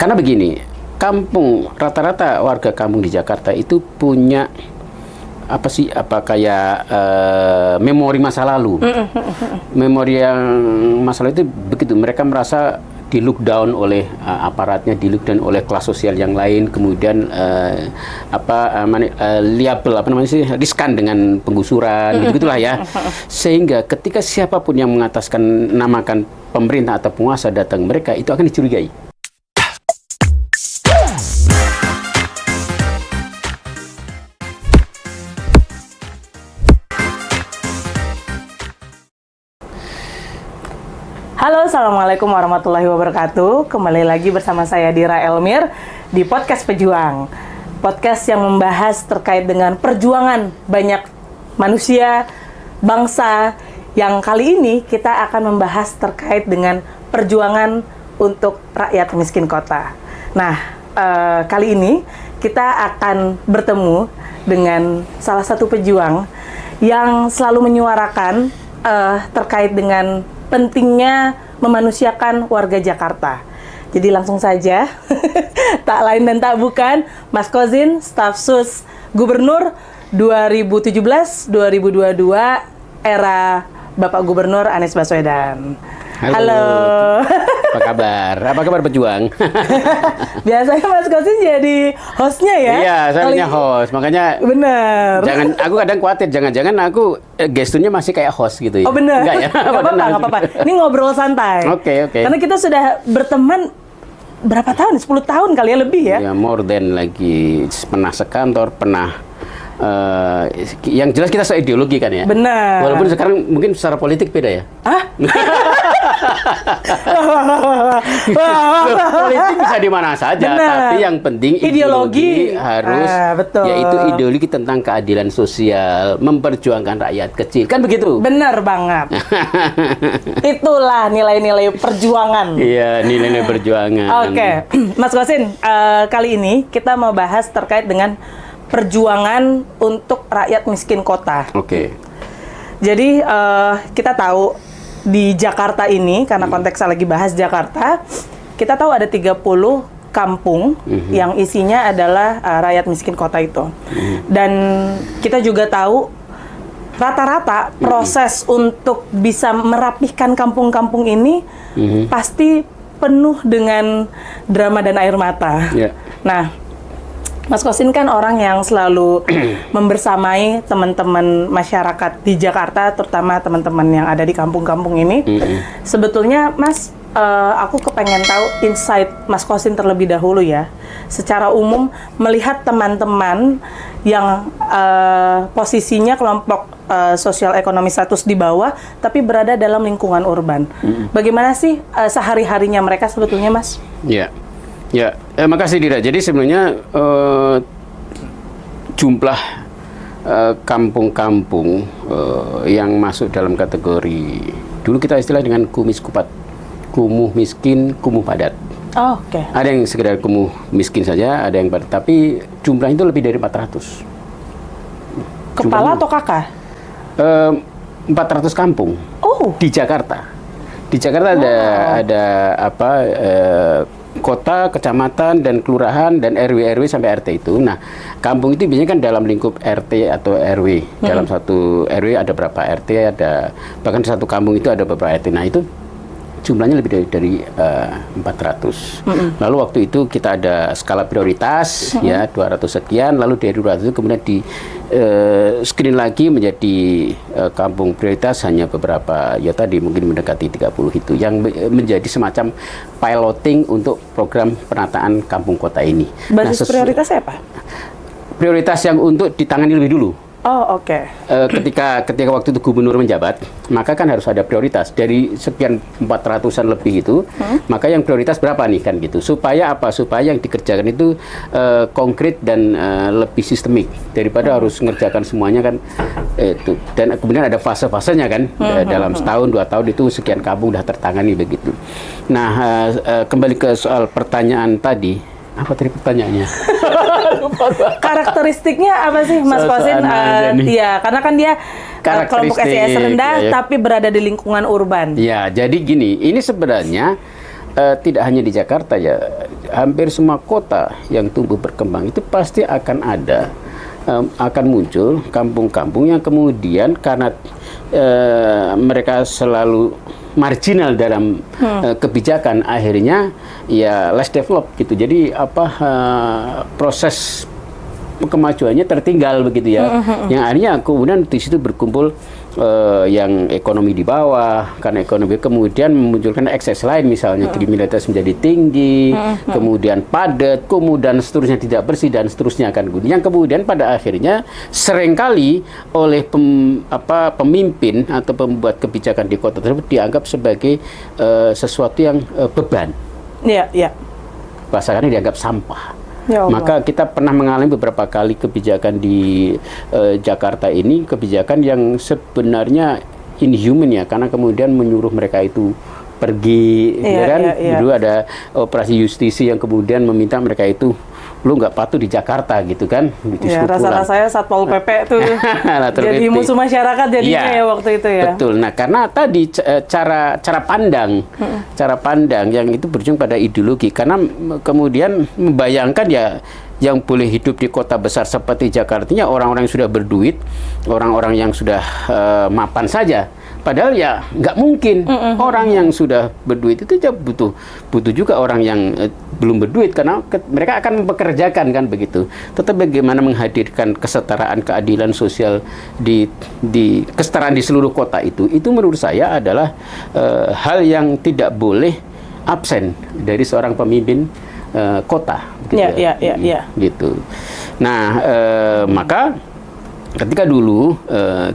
Karena begini, rata-rata warga kampung di Jakarta itu punya memori masa lalu. Memori yang masa lalu itu begitu, mereka merasa di look down oleh aparatnya, di look down oleh kelas sosial yang lain, kemudian riskan dengan penggusuran, begitulah ya. Sehingga ketika siapapun yang namakan pemerintah atau penguasa datang mereka, itu akan dicurigai. Halo, Assalamualaikum warahmatullahi wabarakatuh. Kembali lagi bersama saya Dira Elmir di Podcast Pejuang. Podcast yang membahas terkait dengan perjuangan banyak manusia, bangsa. Yang kali ini kita akan membahas terkait dengan perjuangan untuk rakyat miskin kota. Nah, kali ini kita akan bertemu dengan salah satu pejuang yang selalu menyuarakan terkait dengan pentingnya memanusiakan warga Jakarta. Jadi langsung saja, tak lain dan tak bukan, Mas Kozin, staf sus Gubernur 2017-2022 era Bapak Gubernur Anies Baswedan. Halo. Apa kabar? Apa kabar pejuang? Biasanya Mas Kozin jadi hostnya ya? Iya, saya hanya host. Makanya bener. Aku kadang khawatir, jangan-jangan aku gesturnya masih kayak host gitu ya. Oh bener. Enggak ya? Nggak apa-apa. Ini ngobrol santai. Oke. Karena kita sudah berteman berapa tahun? 10 tahun kali ya, lebih ya? Ya, more than lagi. Pernah sekantor, pernah yang jelas kita seideologi kan ya. Benar. Walaupun sekarang mungkin secara politik beda ya. Hah? Politik bisa di mana saja, benar. tapi yang penting ideologi harus, betul. yaitu ideologi tentang keadilan sosial, memperjuangkan rakyat kecil, kan begitu? Benar banget. Itulah nilai-nilai perjuangan. Iya, nilai-nilai perjuangan. Oke, Mas Kozin, kali ini kita mau bahas terkait dengan perjuangan untuk rakyat miskin kota. Oke. Jadi kita tahu di Jakarta ini, karena konteksnya lagi bahas Jakarta, kita tahu ada 30 kampung yang isinya adalah rakyat miskin kota itu. Dan kita juga tahu rata-rata proses untuk bisa merapihkan kampung-kampung ini pasti penuh dengan drama dan air mata. Yeah. Nah, Mas Kozin kan orang yang selalu membersamai teman-teman masyarakat di Jakarta, terutama teman-teman yang ada di kampung-kampung ini. Sebetulnya, Mas, aku kepengen tahu insight Mas Kozin terlebih dahulu ya. Secara umum, melihat teman-teman yang posisinya kelompok sosial ekonomi status di bawah, tapi berada dalam lingkungan urban. Bagaimana sih sehari-harinya mereka sebetulnya, Mas? Ya. Ya, makasih Dira. Jadi sebenarnya jumlah kampung-kampung yang masuk dalam kategori, dulu kita istilah dengan kumis kupat, kumuh miskin, kumuh padat. Oh, oke. Ada yang sekedar kumuh miskin saja, ada yang padat, tapi jumlahnya itu lebih dari 400. Kepala atau kakak? 400 kampung. Oh. Di Jakarta. Di Jakarta ada kota, kecamatan, dan kelurahan, dan RW sampai RT itu. Nah, kampung itu biasanya kan dalam lingkup RT atau RW. Dalam satu RW ada berapa RT, bahkan satu kampung itu ada beberapa RT. Nah, itu jumlahnya lebih dari 400. Lalu waktu itu kita ada skala prioritas, ya 200 sekian. Lalu dari 200 itu kemudian di screen lagi menjadi kampung prioritas hanya beberapa, ya tadi mungkin mendekati 30 itu, yang menjadi semacam piloting untuk program penataan kampung kota ini. Basis prioritasnya apa? Prioritas yang untuk ditangani lebih dulu. Oh, oke. Ketika waktu itu gubernur menjabat, maka kan harus ada prioritas dari sekian 400-an lebih itu, maka yang prioritas berapa nih kan gitu. Supaya apa? Supaya yang dikerjakan itu konkret dan lebih sistemik daripada harus mengerjakan semuanya kan itu. Dan kemudian ada fase-fasenya kan, dalam setahun 2 tahun itu sekian kampung udah tertangani begitu. Nah, kembali ke soal pertanyaan tadi. Apa tadi pertanyaannya? Karakteristiknya apa sih, Mas Kozin? Iya, karena kan dia kelompok SIS rendah, tapi berada di lingkungan urban. Ya, jadi gini, ini sebenarnya tidak hanya di Jakarta ya, hampir semua kota yang tumbuh berkembang itu pasti akan ada, akan muncul kampung-kampung yang kemudian karena mereka selalu marginal dalam kebijakan, akhirnya ya less develop gitu. Jadi proses kemajuannya tertinggal begitu ya. Yang akhirnya kemudian di situ berkumpul yang ekonomi di bawah, karena ekonomi kemudian memunculkan ekses lain, misalnya kriminalitas menjadi tinggi, kemudian padat, kemudian seterusnya tidak bersih dan seterusnya kan. Yang kemudian pada akhirnya seringkali oleh pemimpin atau pembuat kebijakan di kota tersebut dianggap sebagai sesuatu yang beban. Iya, iya. Bahasanya dianggap sampah. Ya Allah. Maka kita pernah mengalami beberapa kali kebijakan di Jakarta ini, kebijakan yang sebenarnya inhuman ya, karena kemudian menyuruh mereka itu pergi, ya kan? Dulu ada operasi justisi yang kemudian meminta mereka itu, lu nggak patuh di Jakarta gitu kan? Ya, rasa-rasanya Satpol PP tuh jadi musuh masyarakat jadinya ya waktu itu ya. Betul. Nah, karena tadi cara pandang yang itu berujung pada ideologi, karena kemudian membayangkan ya yang boleh hidup di kota besar seperti Jakarta nya orang-orang yang sudah berduit, orang-orang yang sudah mapan saja. Padahal ya nggak mungkin orang yang sudah berduit itu butuh juga orang yang belum berduit, karena mereka akan mempekerjakan kan begitu. Tetapi bagaimana menghadirkan kesetaraan, keadilan sosial di kesetaraan di seluruh kota itu menurut saya adalah hal yang tidak boleh absen dari seorang pemimpin kota. Gitu gitu. Nah, maka ketika dulu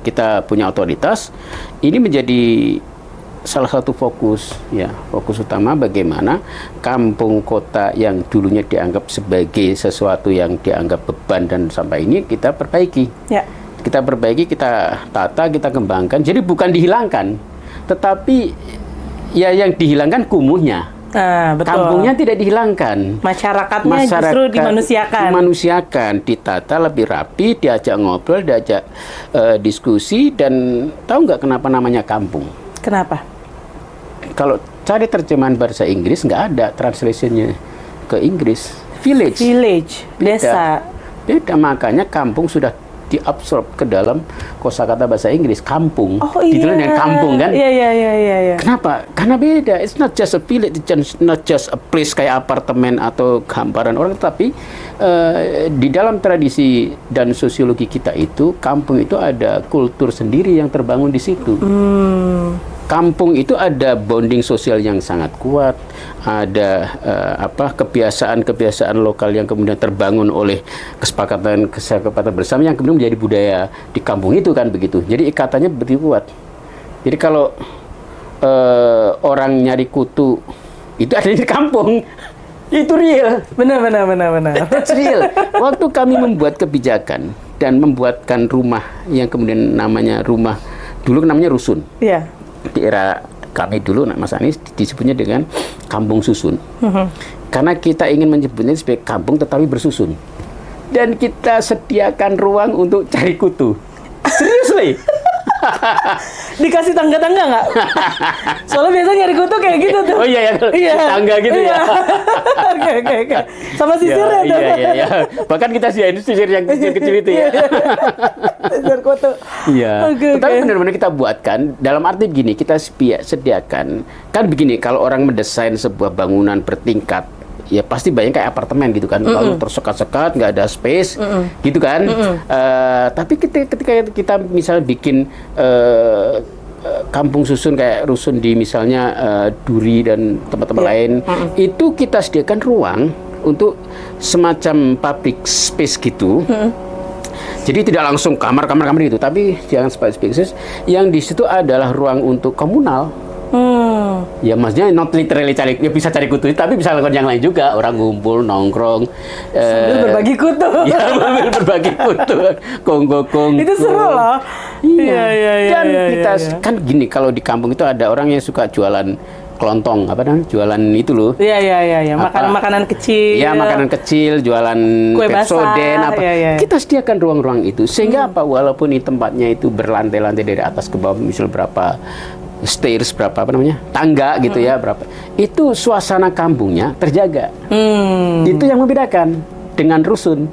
kita punya otoritas, ini menjadi salah satu fokus utama bagaimana kampung kota yang dulunya dianggap sebagai sesuatu yang dianggap beban dan sampah ini kita perbaiki. Ya. Kita perbaiki, kita tata, kita kembangkan. Jadi bukan dihilangkan, tetapi ya yang dihilangkan kumuhnya. Betul. Kampungnya tidak dihilangkan, masyarakatnya justru dimanusiakan, ditata lebih rapi, diajak ngobrol, diajak diskusi. Dan tahu nggak kenapa namanya kampung? Kenapa? Kalau cari terjemahan bahasa Inggris nggak ada translationnya ke Inggris. Village, desa. Beda, makanya kampung sudah diabsorb ke dalam kosakata bahasa Inggris, kampung. Ditulis dengan kampung kan? Iya. Kenapa? Karena beda. It's not just a village, it's not just a place kayak apartemen atau gambaran orang, tapi di dalam tradisi dan sosiologi kita itu, kampung itu ada kultur sendiri yang terbangun di situ. Kampung itu ada bonding sosial yang sangat kuat, ada kebiasaan-kebiasaan lokal yang kemudian terbangun oleh kesepakatan bersama yang kemudian menjadi budaya di kampung itu kan begitu. Jadi ikatannya begitu kuat. Jadi kalau orang nyari kutu itu ada di kampung, itu real. Benar. That's real. Waktu kami membuat kebijakan dan membuatkan rumah yang kemudian namanya rumah, dulu namanya rusun. Iya. Di era kami dulu, Mas Anies, disebutnya dengan kampung susun. Karena kita ingin menyebutnya sebagai kampung tetapi bersusun. Dan kita sediakan ruang untuk cari kutu. Seriously? Dikasih tangga-tangga nggak? Soalnya biasanya nyari kutu kayak gitu tuh. Oh iya, tangga gitu ya. Oke. Sama sisirnya tuh. Iya. Bahkan kita sisir yang kecil-kecil itu ya. Sisir kutu. Iya. Tapi benar-benar kita buatkan, dalam arti begini, kita sediakan. Kan begini, kalau orang mendesain sebuah bangunan bertingkat, ya pasti banyak kayak apartemen gitu kan, lalu tersekat-sekat, nggak ada space, gitu kan. Tapi ketika kita misalnya bikin kampung susun kayak rusun di misalnya Duri dan tempat-tempat lain, itu kita sediakan ruang untuk semacam public space gitu. Jadi tidak langsung kamar gitu, tapi jangan space yang di situ adalah ruang untuk komunal. Ya maksudnya not literally bisa cari kutu, tapi bisa lakukan yang lain juga, orang ngumpul nongkrong sambil berbagi kutu. Ya, sambil berbagi kutu, kongko. Itu seru loh. Iya. Dan kita kan gini, kalau di kampung itu ada orang yang suka jualan kelontong, jualan itu loh. Iya. Makanan kecil. Ya, makanan kecil, jualan Pepsodent apa. Iya. Kita sediakan ruang-ruang itu sehingga walaupun tempatnya itu berlantai-lantai dari atas ke bawah, misal berapa stairs berapa tangga gitu ya berapa, itu suasana kampungnya terjaga. Itu yang membedakan dengan rusun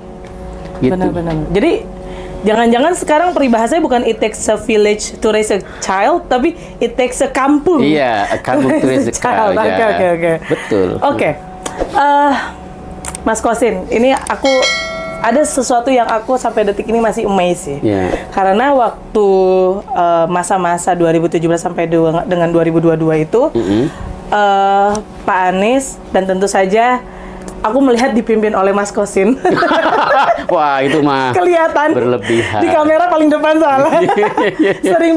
gitu. Benar-benar. Jadi jangan-jangan sekarang peribahasanya bukan it takes a village to raise a child, tapi it takes a kampung. Iya, a kampung to raise a child. Oke. Betul. Oke. Mas Kosin, ini aku ada sesuatu yang aku sampai detik ini masih amazed sih. Karena waktu masa-masa 2017 sampai dengan 2022 itu, Pak Anies dan tentu saja aku melihat dipimpin oleh Mas Kosin. Wah, itu mah kelihatan berlebihan. Di kamera paling depan soalnya. Sering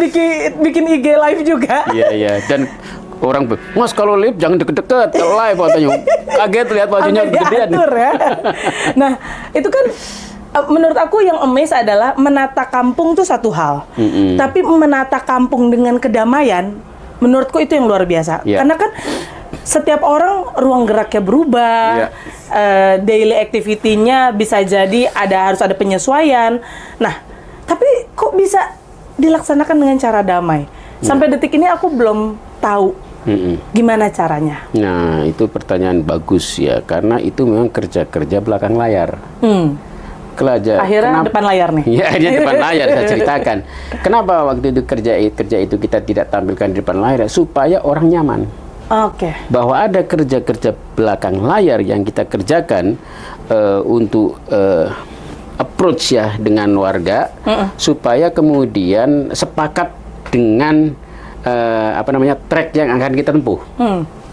bikin IG live juga. Iya. Dan orang Mas kalau live jangan deket-deket, live katanya. Kaget lihat bajunya gedean. Ya. Nah, itu kan menurut aku yang amazed adalah menata kampung tuh satu hal. Tapi menata kampung dengan kedamaian, menurutku itu yang luar biasa. Karena kan setiap orang ruang geraknya berubah, daily activity-nya bisa jadi harus ada penyesuaian. Nah, tapi kok bisa dilaksanakan dengan cara damai? Sampai detik ini aku belum tahu gimana caranya. Nah, itu pertanyaan bagus ya, karena itu memang kerja-kerja belakang layar. Akhirnya depan layar nih. Ya, dia depan layar saya ceritakan. Kenapa waktu itu kerja itu kita tidak tampilkan di depan layar? Supaya orang nyaman. Bahwa ada kerja-kerja belakang layar yang kita kerjakan untuk approach ya dengan warga, supaya kemudian sepakat dengan track yang akan kita tempuh,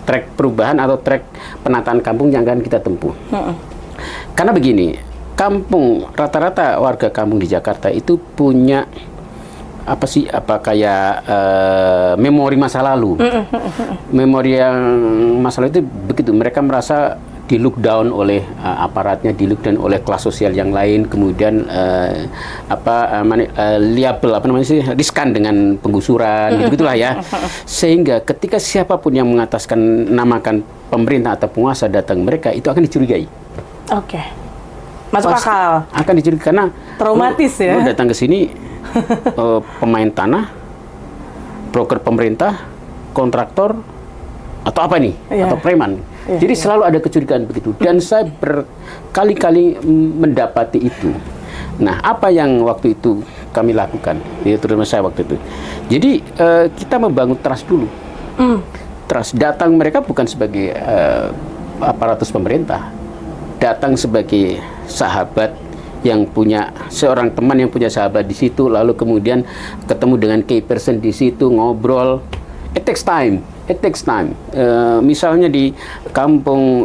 track perubahan atau track penataan kampung yang akan kita tempuh. Karena begini, rata-rata warga kampung di Jakarta itu punya memori masa lalu. Memori yang masa lalu itu begitu, mereka merasa di look down oleh aparatnya, di look down oleh kelas sosial yang lain, kemudian riskan dengan penggusuran, gitulah ya. Sehingga ketika siapapun yang namakan pemerintah atau penguasa datang mereka, itu akan dicurigai. Masuk akal. Akan dicurigai karena traumatis ya. Lu datang ke sini pemain tanah, broker pemerintah, kontraktor, atau apa nih? Atau preman. Jadi selalu ada kecurigaan begitu. Dan saya berkali-kali mendapati itu. Nah, apa yang waktu itu kami lakukan? Ya, terutama saya waktu itu. Jadi kita membangun trust dulu. Trust, datang mereka bukan sebagai aparatus pemerintah, datang sebagai sahabat yang punya seorang teman yang punya sahabat di situ, lalu kemudian ketemu dengan key person di situ, ngobrol. It takes time. Misalnya di kampung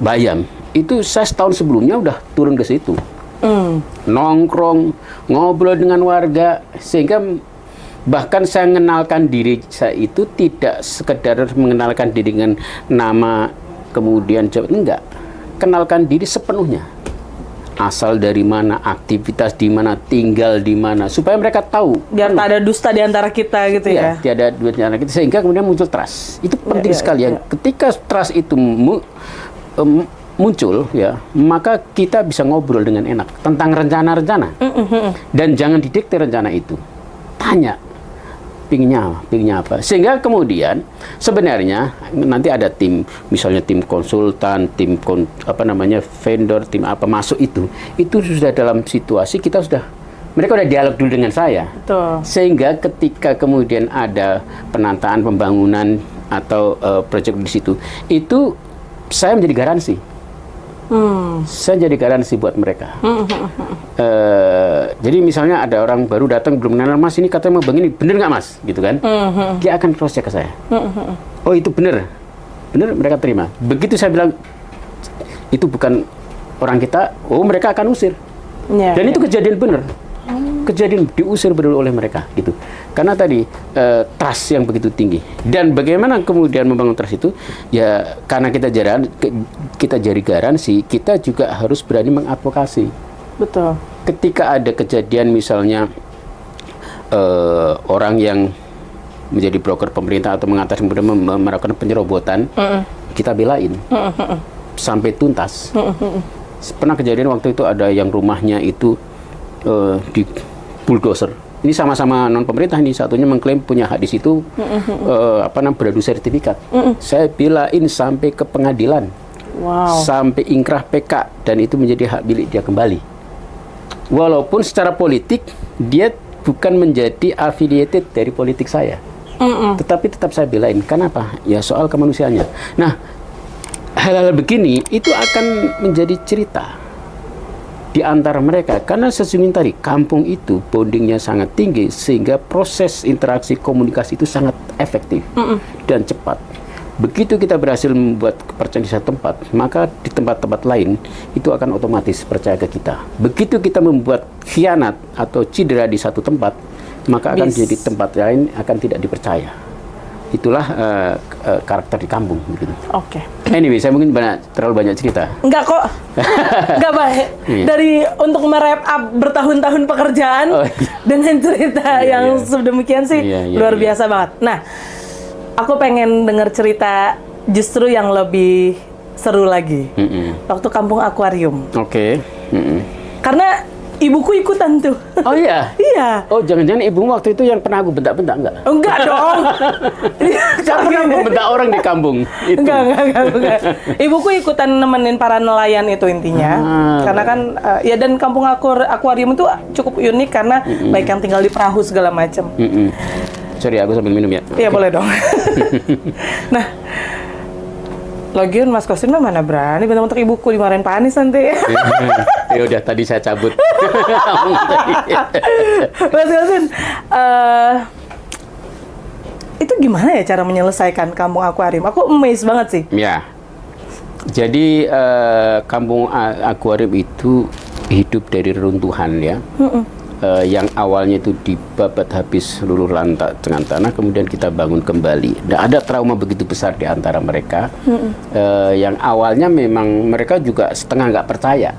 Bayam, itu saya setahun sebelumnya udah turun ke situ, nongkrong, ngobrol dengan warga, sehingga bahkan saya mengenalkan diri saya itu tidak sekedar mengenalkan diri dengan nama kemudian jawab, enggak, kenalkan diri sepenuhnya. Asal dari mana, aktivitas di mana, tinggal di mana, supaya mereka tahu. Biar tak ada dusta di antara kita gitu ya. Tiada dusta di antara kita, sehingga kemudian muncul trust. Itu penting sekali ya. Ketika trust itu muncul ya, maka kita bisa ngobrol dengan enak tentang rencana-rencana. Dan jangan didikte rencana itu. Tanya, pinginnya apa. Sehingga kemudian sebenarnya nanti ada tim, misalnya tim konsultan, vendor, tim apa masuk itu sudah dalam situasi mereka sudah dialog dulu dengan saya. Betul. Sehingga ketika kemudian ada penataan pembangunan atau proyek di situ, itu saya menjadi garansi. Saya jadi garansi buat mereka. Jadi misalnya ada orang baru datang belum kenal, Mas ini katanya mau begini, bener nggak Mas? Gitu kan? Dia akan cross check ke saya. Oh itu bener, mereka terima. Begitu saya bilang itu bukan orang kita, oh mereka akan usir. Dan itu kejadian bener. Kejadian diusir benar oleh mereka gitu. Karena tadi trust yang begitu tinggi. Dan bagaimana kemudian membangun trust itu? Ya karena kita jadi garansi, kita juga harus berani mengadvokasi. Betul. Ketika ada kejadian misalnya orang yang menjadi broker pemerintah atau mengatasi kemudian melakukan penyerobotan, kita belain sampai tuntas. Pernah kejadian waktu itu ada yang rumahnya itu di bulldozer, Ini sama-sama non pemerintah nih, satunya mengklaim punya hak di situ, beradu sertifikat. Saya belain sampai ke pengadilan, sampai ingkrah PK, dan itu menjadi hak milik dia kembali. Walaupun secara politik dia bukan menjadi affiliated dari politik saya, tetapi tetap saya belain. Kenapa? Ya soal kemanusiaannya. Nah, hal-hal begini itu akan menjadi cerita di antara mereka, karena sesungguhnya tadi kampung itu bondingnya sangat tinggi sehingga proses interaksi komunikasi itu sangat efektif dan cepat. Begitu kita berhasil membuat kepercayaan di satu tempat, maka di tempat-tempat lain itu akan otomatis percaya ke kita. Begitu kita membuat khianat atau cedera di satu tempat, maka akan jadi tempat lain akan tidak dipercaya. Itulah karakter di kampung. Gitu. Oke. Anyway, saya mungkin terlalu banyak cerita. Enggak kok. Enggak baik. Dari untuk merap up bertahun-tahun pekerjaan dengan cerita yang sedemikian sih luar biasa banget. Nah, aku pengen dengar cerita justru yang lebih seru lagi. Waktu kampung akuarium. Oke. Karena ibuku ikutan tuh. Oh iya? Iya. Oh, jangan-jangan ibu waktu itu yang pernah aku bentak-bentak, enggak? Enggak dong. Saya pernah membentak orang di kampung itu. Enggak. Ibuku ikutan nemenin para nelayan itu intinya. Karena kan, ya dan kampung akuarium itu cukup unik karena baik yang tinggal di perahu segala macam. Sorry, aku sambil minum ya. Iya, boleh dong. Nah, lagian Mas Kosin mah mana berani bentak-bentak ibuku, dimarahin Pak Anies nanti. Ya udah, tadi saya cabut. Mas Kosin, itu gimana ya cara menyelesaikan kampung akuarium? Aku amazed banget sih. Ya, jadi kampung akuarium itu hidup dari reruntuhan ya. Yang awalnya itu dibabat habis luluh lantak dengan tanah, kemudian kita bangun kembali. Dan ada trauma begitu besar di antara mereka. Yang awalnya memang mereka juga setengah nggak percaya.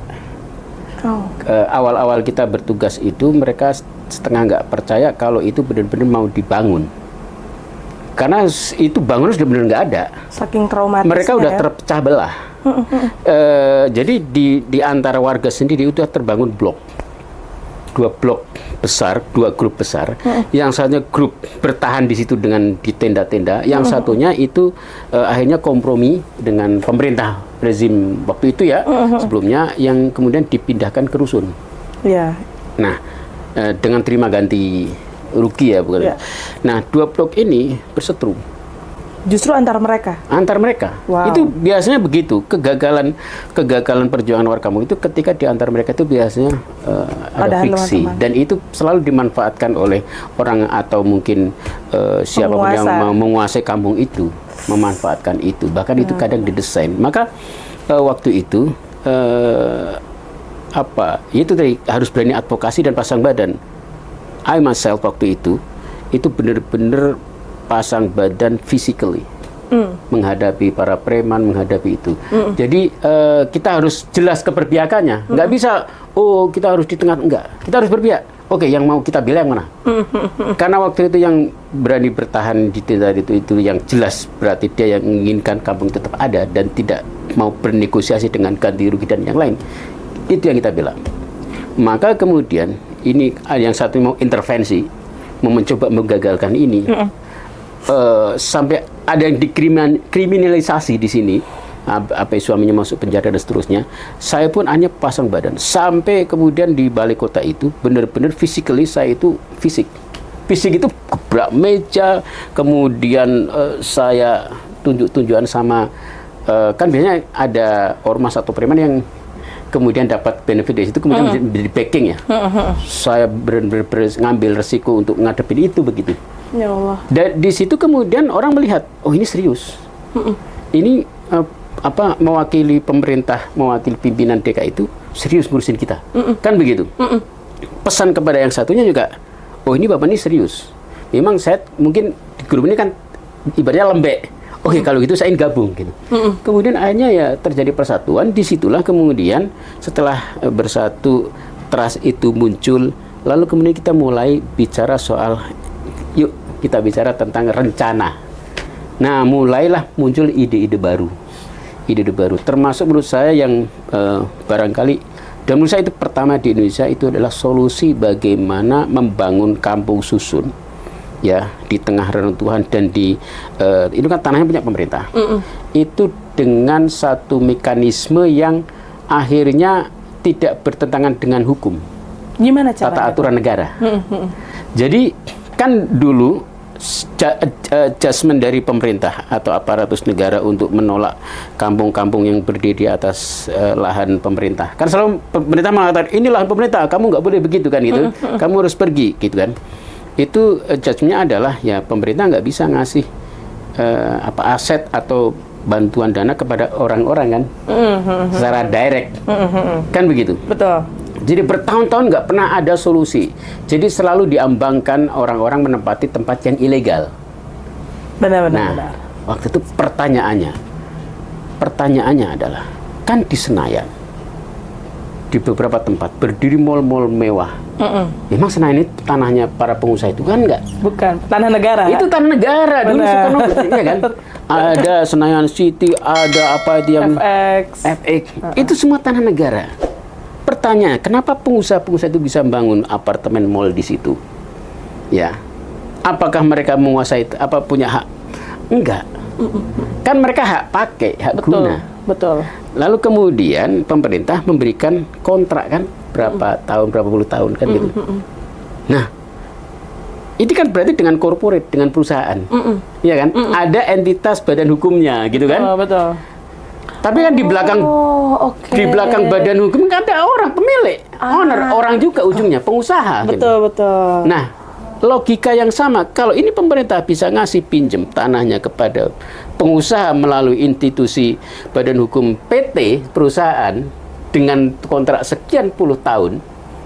Awal-awal kita bertugas itu mereka setengah nggak percaya kalau itu benar-benar mau dibangun. Karena itu bangunan sudah benar nggak ada. Saking traumatisnya. Mereka udah terpecah belah. Jadi di antara warga sendiri itu terbangun blok. Dua blok besar, dua grup besar. Yang satunya grup bertahan di situ dengan di tenda-tenda. Yang satunya itu akhirnya kompromi dengan pemerintah rezim waktu itu ya, sebelumnya, yang kemudian dipindahkan ke rusun. Iya. Nah, dengan terima ganti rugi ya, bukan? Nah, dua blok ini berseteru. Justru antar mereka? Antar mereka. Wow. Itu biasanya begitu. Kegagalan perjuangan warga kampung itu ketika di antar mereka itu biasanya ada friksi. Dan itu selalu dimanfaatkan oleh orang atau mungkin siapapun yang menguasai kampung itu. Memanfaatkan itu. Bahkan itu kadang didesain. Maka waktu itu, itu tadi harus berani advokasi dan pasang badan. I myself waktu itu benar-benar pasang badan physically menghadapi para preman, menghadapi itu. Jadi kita harus jelas keberpihakannya. Nggak bisa, kita harus di tengah, enggak. Kita harus berpihak. Oke, yang mau kita bela yang mana? Karena waktu itu yang berani bertahan di tenda itu yang jelas berarti dia yang menginginkan kampung tetap ada dan tidak mau bernegosiasi dengan ganti rugi dan yang lain. Itu yang kita bela. Maka kemudian ini yang satu mau intervensi, mau mencoba menggagalkan ini. Sampai ada yang dikriminalisasi di sini, suaminya masuk penjara dan seterusnya. Saya pun hanya pasang badan sampai kemudian di balai kota itu benar-benar physically saya itu fisik itu gebrak meja, kemudian saya tunjuk-tunjukan sama kan biasanya ada ormas atau preman yang kemudian dapat benefit dari situ, kemudian menjadi backing ya. Saya benar-benar ngambil resiko untuk ngadepin itu begitu. Ya Allah. Dan di situ kemudian orang melihat, oh ini serius. Ini mewakili pemerintah, mewakili pimpinan DKI itu serius ngurusin kita. Kan begitu. Pesan kepada yang satunya juga, oh ini Bapak ini serius. Memang saya mungkin di grup ini kan ibaratnya lembek. Oke, kalau gitu saya ingin gabung gitu. Kemudian akhirnya ya terjadi persatuan. Disitulah kemudian setelah bersatu, trust itu muncul. Lalu kemudian kita mulai bicara soal, yuk kita bicara tentang rencana. Nah, mulailah muncul ide-ide baru. Termasuk menurut saya yang barangkali Dan menurut saya itu pertama di Indonesia itu adalah solusi bagaimana membangun kampung susun, ya, di tengah reruntuhan dan itu kan tanahnya punya pemerintah. Itu dengan satu mekanisme yang akhirnya tidak bertentangan dengan hukum. Gimana caranya? Tata aturan negara. Jadi kan dulu adjustment dari pemerintah atau aparatus negara untuk menolak kampung-kampung yang berdiri di atas lahan pemerintah. Kan selalu pemerintah mengatakan, ini lahan pemerintah, kamu nggak boleh begitu kan gitu. Kamu harus pergi gitu kan. Itu adjustment-nya adalah ya pemerintah nggak bisa ngasih aset atau bantuan dana kepada orang-orang kan secara direct. Kan begitu. Betul. Jadi bertahun-tahun nggak pernah ada solusi. Jadi selalu diambangkan orang-orang menempati tempat yang ilegal. Benar. Waktu itu pertanyaannya adalah, kan di Senayan, di beberapa tempat berdiri mal-mal mewah. Memang Senayan itu tanahnya para pengusaha itu kan nggak? Bukan, tanah negara. Itu tanah negara dulu Soekarno ya kan. Ada Senayan City, ada apa itu yang FX. Itu semua tanah negara. Pertanyaan, kenapa pengusaha-pengusaha itu bisa membangun apartemen mall di situ? Ya, apakah mereka menguasai itu? Apa punya hak? Enggak. Kan mereka hak pakai, hak guna. Betul. Lalu kemudian pemerintah memberikan kontrak kan berapa tahun, berapa puluh tahun kan gitu. Nah, ini kan berarti dengan corporate, dengan perusahaan, iya kan? Ada entitas badan hukumnya, gitu kan? Betul. Tapi kan di belakang di belakang badan hukum kan ada orang pemilik, owner, orang juga ujungnya pengusaha. Betul. Nah, logika yang sama, kalau ini pemerintah bisa ngasih pinjem tanahnya kepada pengusaha melalui institusi badan hukum PT perusahaan dengan kontrak sekian puluh tahun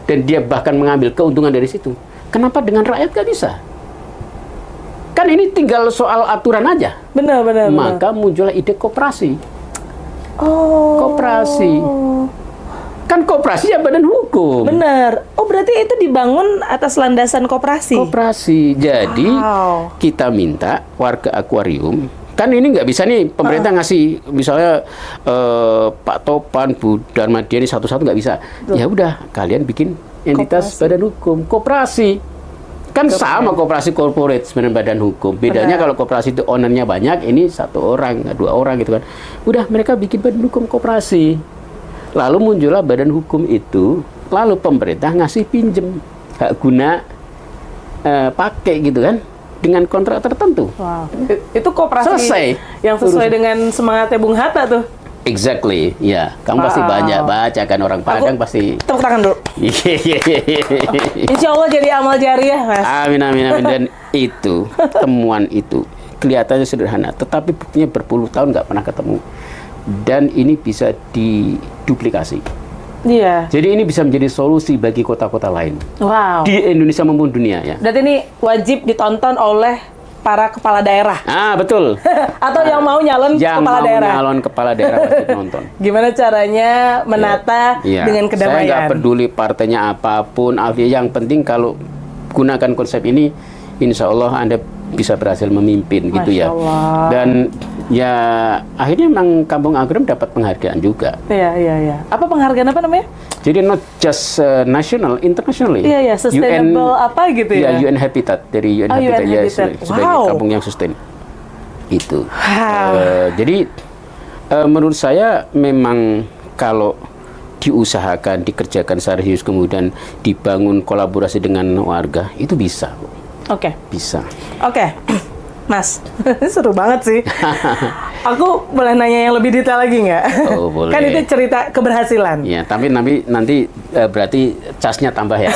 dan dia bahkan mengambil keuntungan dari situ, kenapa dengan rakyat nggak bisa? Kan ini tinggal soal aturan aja. Benar. Maka muncullah ide koperasi. Koperasi. Kan koperasi ya badan hukum. Benar. Oh, berarti itu dibangun atas landasan koperasi. Koperasi. Jadi kita minta warga akuarium, kan ini nggak bisa nih pemerintah ngasih misalnya Pak Topan, Bu Darmadiani satu-satu nggak bisa. Ya udah, kalian bikin entitas badan hukum, koperasi. Kan sama koperasi corporate sebenarnya badan hukum. Bedanya kalau koperasi itu ownernya banyak, ini satu orang, dua orang gitu kan. Udah, mereka bikin badan hukum koperasi. Lalu muncullah badan hukum itu, lalu pemerintah ngasih pinjem hak guna pakai gitu kan, dengan kontrak tertentu. Wow. Itu koperasi selesai. Yang sesuai dengan semangatnya Bung Hatta tuh. Exactly, ya. Kamu pasti banyak baca kan, orang Padang pasti. Tepuk tangan dulu. Insya Allah jadi amal jariah, Mas. Amin. Dan itu, temuan itu kelihatannya sederhana, tetapi buktinya berpuluh tahun nggak pernah ketemu. Dan ini bisa diduplikasi. Iya. Jadi ini bisa menjadi solusi bagi kota-kota lain. Wow. Di Indonesia maupun dunia ya. Berarti ini wajib ditonton oleh para kepala daerah. Betul. Atau yang mau nyalon kepala daerah. Yang mau nyalon kepala daerah wajib nonton. Gimana caranya menata dengan kedamaian. Saya nggak peduli partainya apapun, yang penting kalau gunakan konsep ini, insya Allah Anda bisa berhasil memimpin gitu ya. Allah. Dan ya akhirnya memang Kampung Agrem dapat penghargaan juga. Iya. Apa penghargaan apa namanya? Jadi not just national, internationally. Iya, sustainable UN, apa gitu ya? UN Habitat, dari UN Habitat, UN ya, Habitat. sebagai kampung yang sustain. Itu. Wow. Jadi menurut saya memang kalau diusahakan, dikerjakan serius, kemudian dibangun kolaborasi dengan warga, itu bisa. Oke. Bisa. Oke. Mas, seru banget sih. Aku boleh nanya yang lebih detail lagi nggak? Oh, boleh. Kan itu cerita keberhasilan. Ya, tapi nanti berarti casnya tambah ya.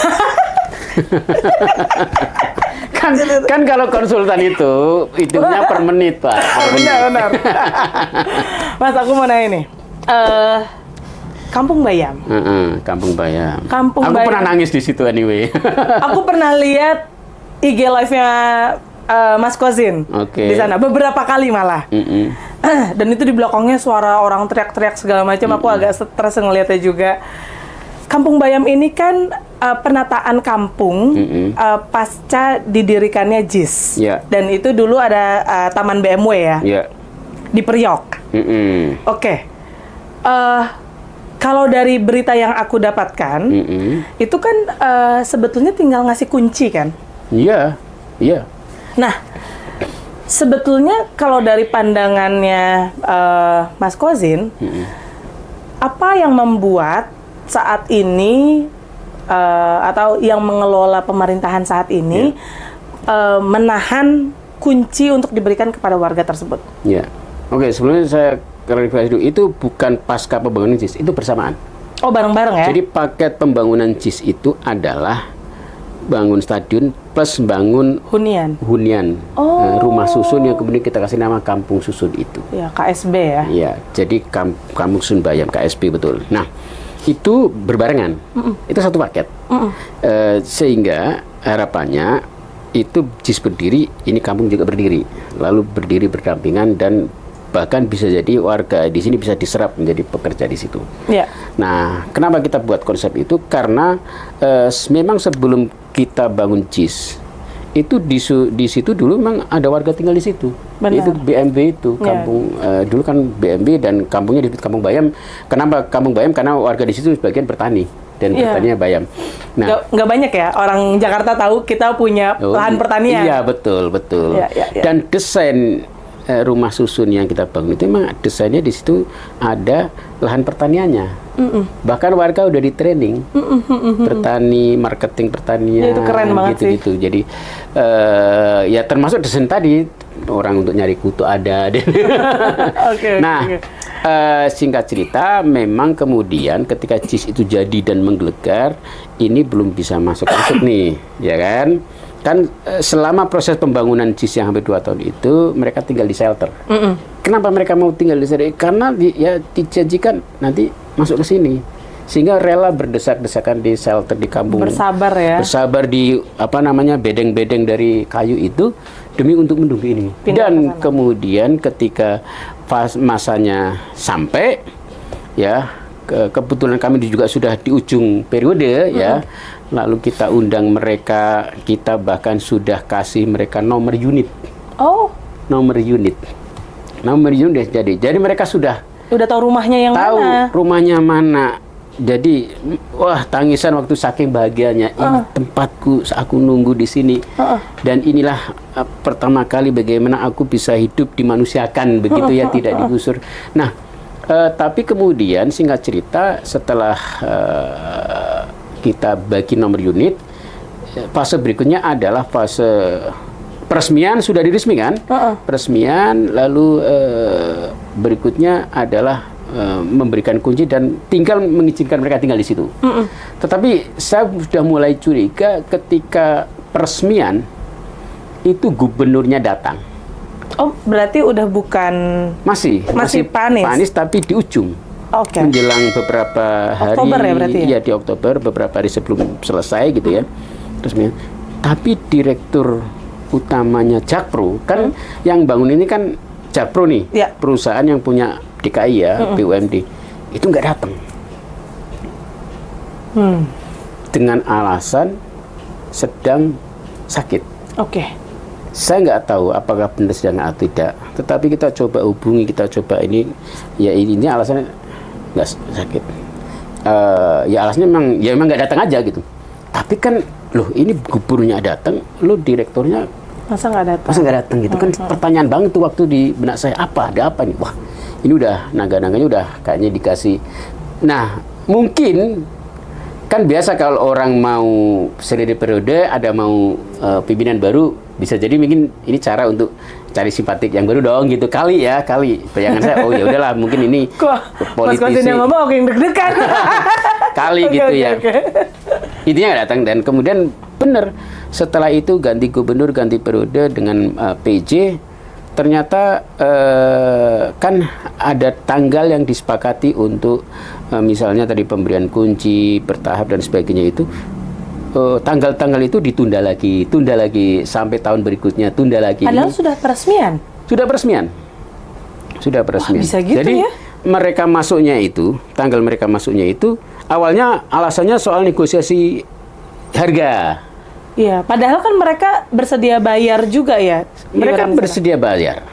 kan kalau konsultan itu hitungnya per menit, Pak. Benar. Mas, aku mau nanya nih. Kampung Bayam. Kampung Bayam. Aku pernah nangis di situ anyway. Aku pernah lihat IG live-nya Mas Kozin di sana beberapa kali malah. Dan itu di belakangnya suara orang teriak-teriak segala macam. Aku agak stres ngeliatnya juga. Kampung Bayam ini kan penataan kampung pasca didirikannya JIS. Dan itu dulu ada Taman BMW ya. Di Priok. Oke. Kalau dari berita yang aku dapatkan, itu kan sebetulnya tinggal ngasih kunci kan? Iya, iya. Nah, sebetulnya kalau dari pandangannya Mas Kozin, apa yang membuat saat ini atau yang mengelola pemerintahan saat ini menahan kunci untuk diberikan kepada warga tersebut? Ya, oke. Sebelumnya saya klarifikasi dulu. Itu bukan pasca pembangunan JIS, itu bersamaan. Oh, bareng-bareng ya? Jadi paket pembangunan JIS itu adalah bangun stadion plus bangun hunian. Rumah susun yang kemudian kita kasih nama Kampung Susun itu. Ya, KSB ya? Iya, jadi Kampung Susun Bayam, KSB betul. Nah, itu berbarengan. Itu satu paket. Sehingga harapannya itu JIS berdiri, ini kampung juga berdiri, lalu berdiri berdampingan dan bahkan bisa jadi warga di sini bisa diserap menjadi pekerja di situ. Ya. Nah, kenapa kita buat konsep itu? Karena memang sebelum kita bangun JIS itu di situ dulu memang ada warga tinggal di situ. Benar. Itu BMB itu kampung dulu kan BMB dan kampungnya disebut Kampung Bayam. Kenapa Kampung Bayam? Karena warga di situ sebagian bertani. Dan pertaniannya bayam. Nah, nggak banyak ya orang Jakarta tahu kita punya lahan pertanian. Iya, betul. Ya. Dan desain rumah susun yang kita bangun itu memang desainnya di situ ada lahan pertaniannya. Bahkan warga udah di training bertani, marketing pertanian. Ya, itu keren banget sih. Gitu. Jadi ya termasuk desain tadi orang untuk nyari kutu ada. Nah. Singkat cerita, memang kemudian ketika JIS itu jadi dan menggelegar, ini belum bisa masuk nih, ya kan? Kan selama proses pembangunan JIS yang hampir 2 tahun itu, mereka tinggal di shelter. Kenapa mereka mau tinggal di shelter? Karena dijanjikan nanti masuk ke sini. Sehingga rela berdesak-desakan di shelter di kampung. Bersabar ya. Bersabar di bedeng-bedeng dari kayu itu demi untuk menunggu ini. Dan kemudian ketika masanya sampai, ya kebetulan kami juga sudah di ujung periode ya. Lalu kita undang mereka, kita bahkan sudah kasih mereka nomor unit. Oh. Nomor unit jadi mereka sudah tahu rumahnya yang tahu mana. Rumahnya mana. Jadi, wah, tangisan waktu saking bahagianya. Ini tempatku, aku nunggu di sini. Dan inilah pertama kali bagaimana aku bisa hidup dimanusiakan, begitu ya, tidak digusur. Nah, tapi kemudian singkat cerita, setelah kita bagi nomor unit, fase berikutnya adalah fase peresmian, sudah diresmikan. Peresmian, lalu berikutnya adalah memberikan kunci dan tinggal mengizinkan mereka tinggal di situ. Tetapi saya sudah mulai curiga ketika peresmian itu gubernurnya datang. Oh, berarti udah bukan masih panis. Panis tapi di ujung. Oke. Menjelang beberapa hari Oktober ya berarti ya? Iya, di Oktober, beberapa hari sebelum selesai gitu ya. Peresmian. Tapi direktur utamanya Jakpro kan yang bangun ini kan Jakpro nih, perusahaan yang punya DKI ya, BUMD, itu nggak datang. Dengan alasan sedang sakit. Oke. Saya nggak tahu apakah benar sedang atau tidak. Tetapi kita coba hubungi, kita coba ini, ya ini alasannya nggak sakit. Ya alasannya memang nggak datang aja gitu. Tapi kan, loh ini gubernurnya datang, lo direkturnya masa nggak datang gitu kan pertanyaan banget tuh waktu di benak saya, ada apa nih? Wah, ini udah naga-naganya udah kayaknya dikasih. Nah, mungkin kan biasa kalau orang mau periode ada mau pimpinan baru, bisa jadi mungkin ini cara untuk cari simpatik yang baru dong gitu kali. Bayangan saya, oh ya udahlah mungkin ini politisi yang ngomong yang deg-degan kali gitu ya. Intinya nggak datang dan kemudian benar setelah itu ganti gubernur, ganti periode dengan PJ. Ternyata kan ada tanggal yang disepakati untuk misalnya tadi pemberian kunci bertahap dan sebagainya itu, tanggal-tanggal itu ditunda lagi sampai tahun berikutnya, tunda lagi. Padahal sudah peresmian. Wah, bisa gitu. Jadi ya? mereka masuknya itu, tanggal mereka masuknya itu awalnya alasannya soal negosiasi harga. Iya, padahal kan mereka bersedia bayar juga ya. Mereka bersedia bayar.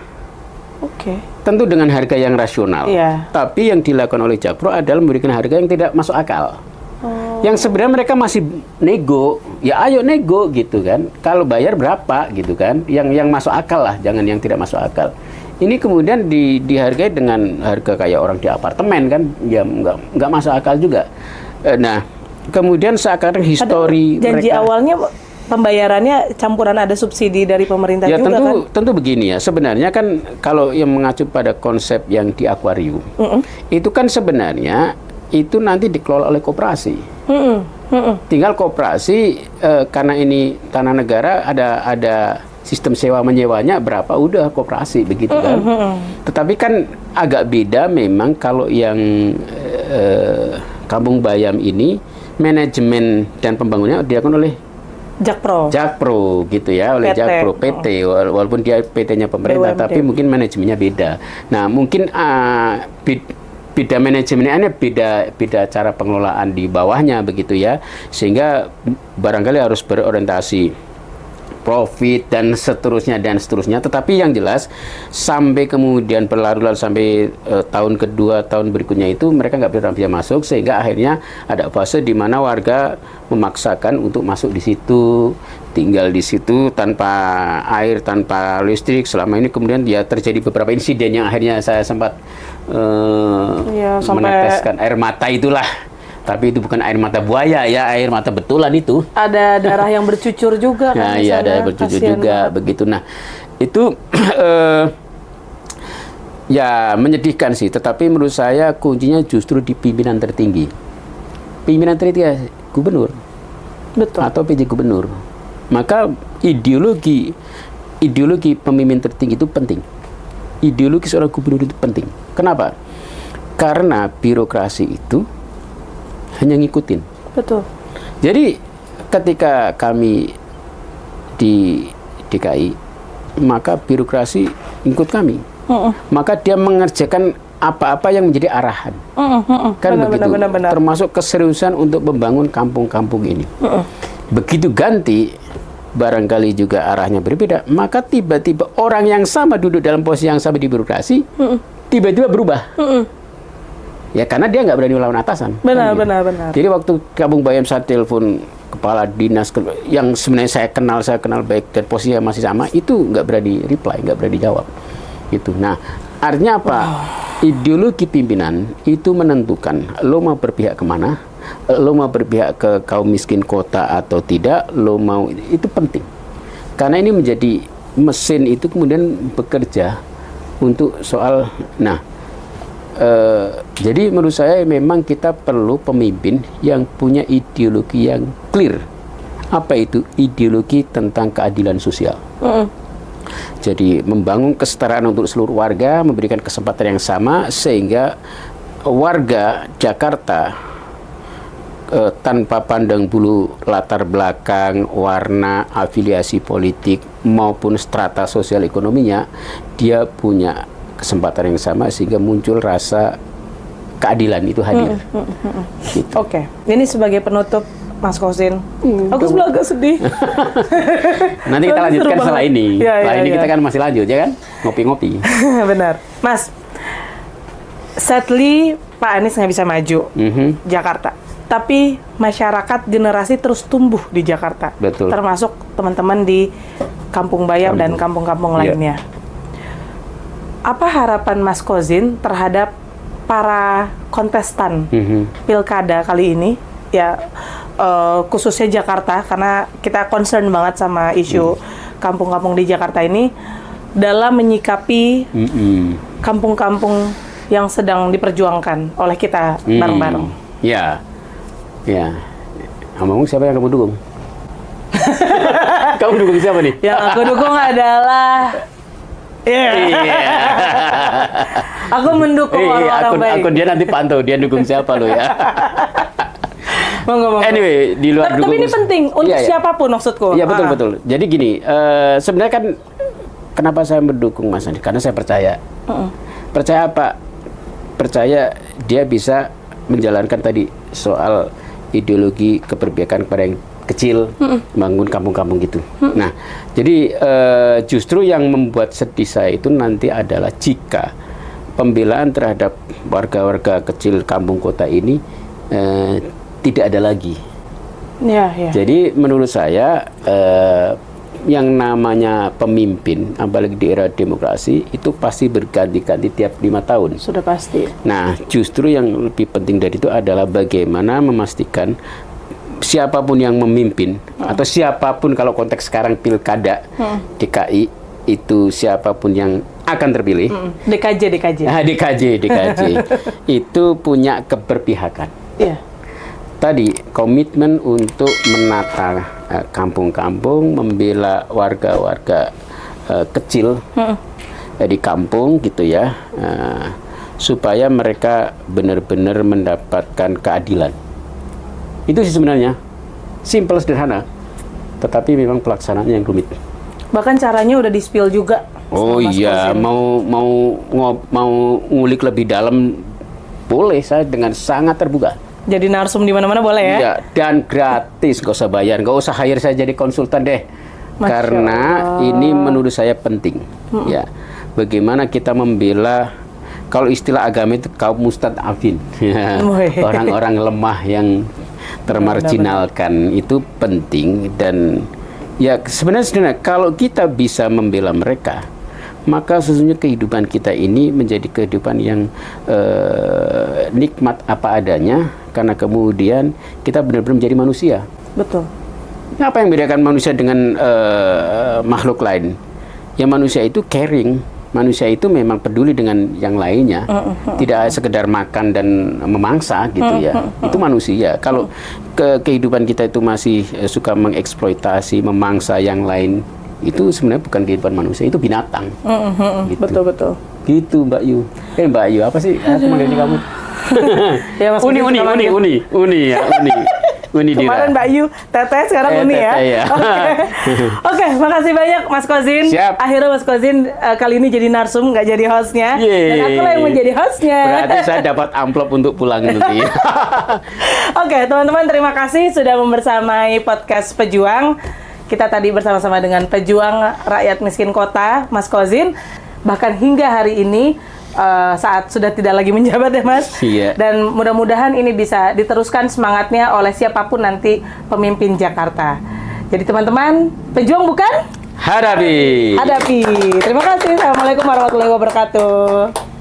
Oke. Tentu dengan harga yang rasional. Iya. Tapi yang dilakukan oleh Jakpro adalah memberikan harga yang tidak masuk akal. Yang sebenarnya mereka masih nego, ya ayo nego gitu kan. Kalau bayar berapa gitu kan, yang masuk akal lah, jangan yang tidak masuk akal. Ini kemudian dihargai dengan harga kayak orang di apartemen kan, ya nggak masuk akal juga. Nah, kemudian seakan histori janji mereka. awalnya pembayarannya campuran ada subsidi dari pemerintah Ya juga kan? tentu begini ya. Sebenarnya kan kalau yang mengacu pada konsep yang di akuarium, itu kan sebenarnya itu nanti dikelola oleh koperasi. Tinggal koperasi karena ini tanah negara ada sistem sewa menyewanya berapa udah koperasi begitu kan. Tetapi kan agak beda memang kalau yang Kampung Bayam ini manajemen dan pembangunannya dilakukan oleh Jakpro gitu ya, oleh PT. Jakpro PT, walaupun dia PT-nya pemerintah, BUMD. tapi mungkin manajemennya beda. Nah, mungkin beda manajemennya, beda cara pengelolaan di bawahnya begitu ya, sehingga barangkali harus berorientasi profit dan seterusnya. Tetapi yang jelas sampai kemudian berlarut-larut sampai tahun kedua, tahun berikutnya itu mereka nggak bisa masuk, sehingga akhirnya ada fase di mana warga memaksakan untuk masuk di situ, tinggal di situ tanpa air, tanpa listrik. Selama ini kemudian ya terjadi beberapa insiden yang akhirnya saya sempat meneteskan air mata itulah. Tapi itu bukan air mata buaya ya, air mata betulan itu. Ada darah yang bercucur juga kan? Nah, iya ada bercucur juga begitu. Nah, itu ya menyedihkan sih. Tetapi menurut saya kuncinya justru di pimpinan tertinggi. Pimpinan tertinggi gubernur, betul, atau PJ gubernur. Maka ideologi pemimpin tertinggi itu penting. Ideologi seorang gubernur itu penting. Kenapa? Karena birokrasi itu hanya ngikutin. betul. Jadi ketika kami di DKI, maka birokrasi ikut kami. Maka dia mengerjakan apa-apa yang menjadi arahan. Kan begitu. Benar. Termasuk keseriusan untuk membangun kampung-kampung ini. Begitu ganti, barangkali juga arahnya berbeda, maka tiba-tiba orang yang sama duduk dalam posisi yang sama di birokrasi, tiba-tiba berubah. Ya karena dia nggak berani melawan atasan. Benar. Jadi waktu Kampung Bayam saya telepon kepala dinas yang sebenarnya saya kenal baik dan posisinya masih sama, itu nggak berani reply, nggak berani jawab. Gitu. Nah, artinya apa? Ideologi pimpinan itu menentukan lo mau berpihak kemana, lo mau berpihak ke kaum miskin kota atau tidak, lo mau, itu penting. Karena ini menjadi mesin itu kemudian bekerja untuk soal, jadi menurut saya memang kita perlu pemimpin yang punya ideologi yang clear. Apa itu? Ideologi tentang keadilan sosial. Jadi membangun kesetaraan untuk seluruh warga, memberikan kesempatan yang sama sehingga warga Jakarta tanpa pandang bulu latar belakang, warna, afiliasi politik maupun strata sosial ekonominya, dia punya kesempatan yang sama sehingga muncul rasa keadilan itu hadir. Gitu. Oke, ini sebagai penutup Mas Kosin, aku sebelah agak sedih. Nanti kita lanjutkan setelah ini. Setelah ini kita kan masih lanjut ya kan, ngopi-ngopi. Benar, Mas. Sadly Pak Anies nggak bisa maju Jakarta, tapi masyarakat generasi terus tumbuh di Jakarta. Betul. Termasuk teman-teman di Kampung Bayam dan kampung-kampung lainnya. Apa harapan Mas Kozin terhadap para kontestan pilkada kali ini, ya khususnya Jakarta, karena kita concern banget sama isu kampung-kampung di Jakarta ini dalam menyikapi kampung-kampung yang sedang diperjuangkan oleh kita bareng-bareng. Ya, ngomong siapa yang kamu dukung? Kamu dukung siapa nih? Yang aku dukung adalah aku mendukung orang-orang baik. Akun dia nanti pantau dia dukung siapa lo ya. Monggo. Anyway, di luar dukung. Tapi ini penting untuk siapapun maksudku. Iya betul. Jadi gini, sebenarnya kan kenapa saya mendukung Mas Anies? Karena saya percaya. Percaya apa? Percaya dia bisa menjalankan tadi soal ideologi keberpihakan kepada yang kecil, bangun kampung-kampung gitu. Nah, jadi justru yang membuat sedih saya itu nanti adalah jika pembelaan terhadap warga-warga kecil kampung kota ini tidak ada lagi. Ya, ya. Jadi menurut saya yang namanya pemimpin, apalagi di era demokrasi, itu pasti berganti-ganti tiap 5 tahun. Sudah pasti. Nah, justru yang lebih penting dari itu adalah bagaimana memastikan siapapun yang memimpin, atau siapapun kalau konteks sekarang pilkada DKI, itu siapapun yang akan terpilih, DKJ, itu punya keberpihakan. Iya. Tadi komitmen untuk menata kampung-kampung, membela warga-warga kecil di kampung gitu ya, supaya mereka benar-benar mendapatkan keadilan. Itu sih sebenarnya simple, sederhana, tetapi memang pelaksanaannya yang rumit. Bahkan caranya udah di-spill juga. Oh iya, mau ngulik lebih dalam boleh, saya dengan sangat terbuka. Jadi narsum di mana-mana boleh ya? Iya, dan gratis, nggak usah bayar, nggak usah hire saya jadi konsultan deh. Masya Karena Allah. ini menurut saya penting. Ya, bagaimana kita membela, kalau istilah agama itu kaum mustad'afin, orang-orang lemah yang termarginalkan, itu penting. Dan ya sebenarnya kalau kita bisa membela mereka, maka sesungguhnya kehidupan kita ini menjadi kehidupan yang nikmat apa adanya, karena kemudian kita benar-benar menjadi manusia. Betul. Apa yang membedakan manusia dengan makhluk lain? Ya, manusia itu caring, manusia itu memang peduli dengan yang lainnya, tidak sekedar makan dan memangsa gitu ya. Itu manusia. Kalau kehidupan kita itu masih suka mengeksploitasi, memangsa yang lain, itu sebenarnya bukan kehidupan manusia, itu binatang. Gitu. Betul. Gitu Mbak Yu. Mbak Yu, apa sih aku manggilnya kamu? Ya, Mas Uni ya, Uni Dira. Kemarin Mbak Yu, Teteh, sekarang Uni ya. Teteh, ya. Oke, makasih banyak Mas Kozin. Siap. Akhirnya Mas Kozin kali ini jadi narsum, nggak jadi hostnya. Dan aku lah yang menjadi hostnya. Berarti saya dapat amplop untuk pulang nanti. Oke, teman-teman, terima kasih sudah membersamai podcast Pejuang. Kita tadi bersama-sama dengan pejuang rakyat miskin kota, Mas Kozin. Bahkan hingga hari ini, saat sudah tidak lagi menjabat ya Mas. Iya. Dan mudah-mudahan ini bisa diteruskan semangatnya oleh siapapun nanti pemimpin Jakarta. Jadi teman-teman, pejuang bukan? Hadapi. Hadapi. Terima kasih. Assalamualaikum warahmatullahi wabarakatuh.